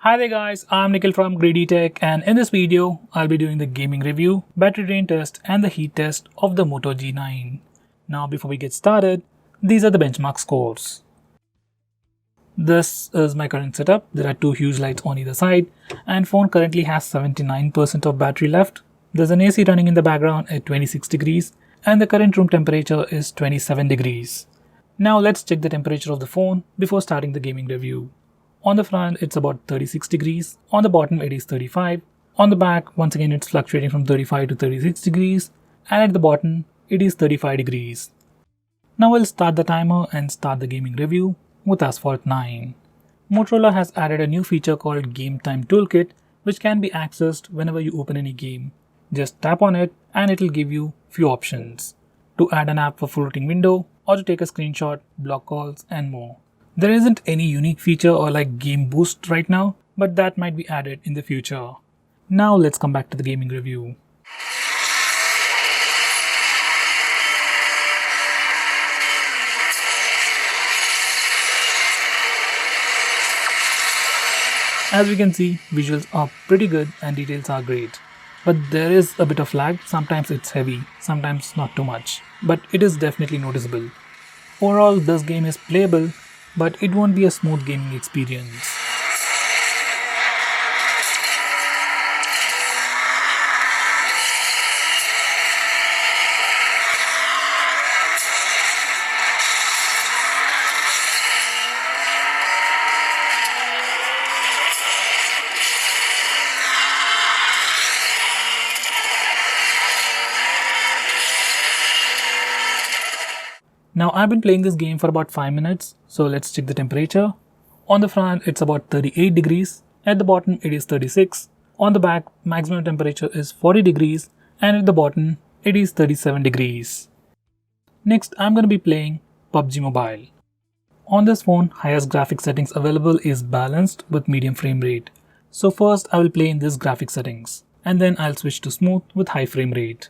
Hi there guys, I'm Nikhil from GreedyTech, and in this video, I'll be doing the gaming review, battery drain test and the heat test of the Moto G9. Now before we get started, these are the benchmark scores. This is my current setup. There are two huge lights on either side and phone currently has 79% of battery left. There's an AC running in the background at 26 degrees and the current room temperature is 27 degrees. Now let's check the temperature of the phone before starting the gaming review. On the front, it's about 36 degrees. On the bottom, it is 35. On the back, once again, it's fluctuating from 35 to 36 degrees. And at the bottom, it is 35 degrees. Now we'll start the timer and start the gaming review with Asphalt 9. Motorola has added a new feature called Game Time Toolkit, which can be accessed whenever you open any game. Just tap on it and it'll give you few options. To add an app for floating window, or to take a screenshot, block calls, and more. There isn't any unique feature or like game boost right now, but that might be added in the future. Now let's come back to the gaming review. As we can see, visuals are pretty good and details are great. But there is a bit of lag. Sometimes it's heavy, sometimes not too much, but it is definitely noticeable. Overall, this game is playable, but it won't be a smooth gaming experience. Now I've been playing this game for about 5 minutes, so let's check the temperature. On the front it's about 38 degrees, at the bottom it is 36, on the back maximum temperature is 40 degrees and at the bottom it is 37 degrees. Next I'm going to be playing Pubg Mobile. On this phone, highest graphic settings available is balanced with medium frame rate. So first I will play in this graphic settings and then I'll switch to smooth with high frame rate.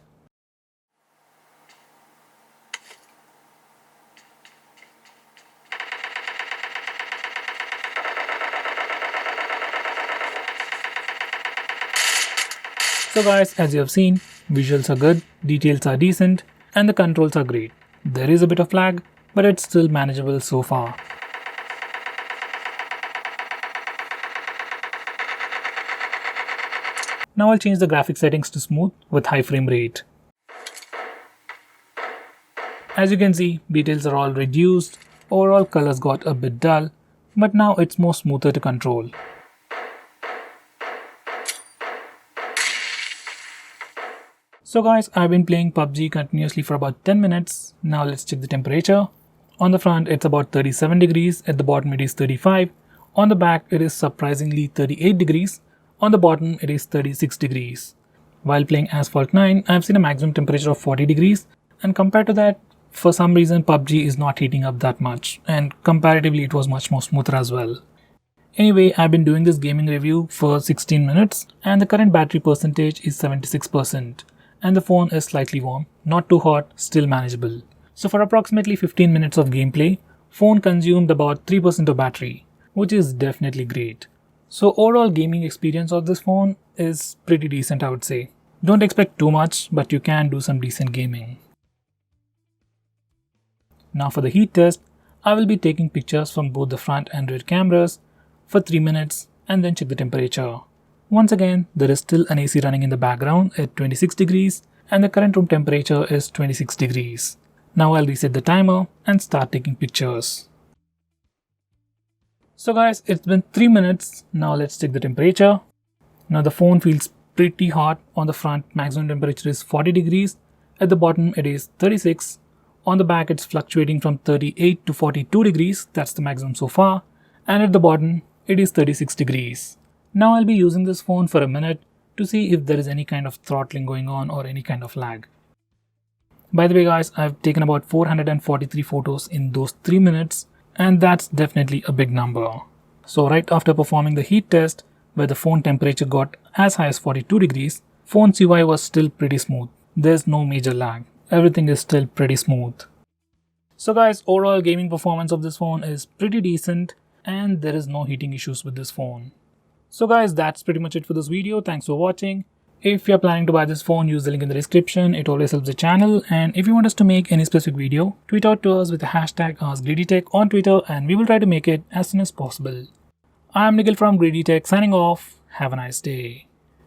So guys, as you have seen, visuals are good, details are decent, and the controls are great. There is a bit of lag, but it's still manageable so far. Now I'll change the graphic settings to smooth with high frame rate. As you can see, details are all reduced, overall colors got a bit dull, but now it's more smoother to control. So guys, I've been playing PUBG continuously for about 10 minutes. Now let's check the temperature. On the front it's about 37 degrees, at the bottom it is 35. On the back it is surprisingly 38 degrees. On the bottom it is 36 degrees. While playing Asphalt 9, I've seen a maximum temperature of 40 degrees, and compared to that, for some reason PUBG is not heating up that much, and comparatively it was much more smoother as well. Anyway, I've been doing this gaming review for 16 minutes and the current battery percentage is 76%. And the phone is slightly warm, not too hot, still manageable. So for approximately 15 minutes of gameplay, phone consumed about 3% of battery, which is definitely great. So overall gaming experience of this phone is pretty decent, I would say. Don't expect too much, but you can do some decent gaming. Now for the heat test, I will be taking pictures from both the front and rear cameras for 3 minutes and then check the temperature. Once again, there is still an AC running in the background at 26 degrees and the current room temperature is 26 degrees. Now I'll reset the timer and start taking pictures. So guys, it's been 3 minutes. Now let's check the temperature. Now the phone feels pretty hot. On the front, maximum temperature is 40 degrees. At the bottom it is 36. On the back it's fluctuating from 38 to 42 degrees. That's the maximum so far. And at the bottom it is 36 degrees. Now I'll be using this phone for a minute to see if there is any kind of throttling going on or any kind of lag. By the way guys, I've taken about 443 photos in those 3 minutes, and that's definitely a big number. So right after performing the heat test, where the phone temperature got as high as 42 degrees, phone's UI was still pretty smooth. There's no major lag. Everything is still pretty smooth. So guys, overall gaming performance of this phone is pretty decent and there is no heating issues with this phone. So guys, that's pretty much it for this video. Thanks for watching. If you're planning to buy this phone, use the link in the description. It always helps the channel. And if you want us to make any specific video, tweet out to us with the hashtag AskGreedyTech on Twitter and we will try to make it as soon as possible. I'm Nikhil from GreedyTech signing off. Have a nice day.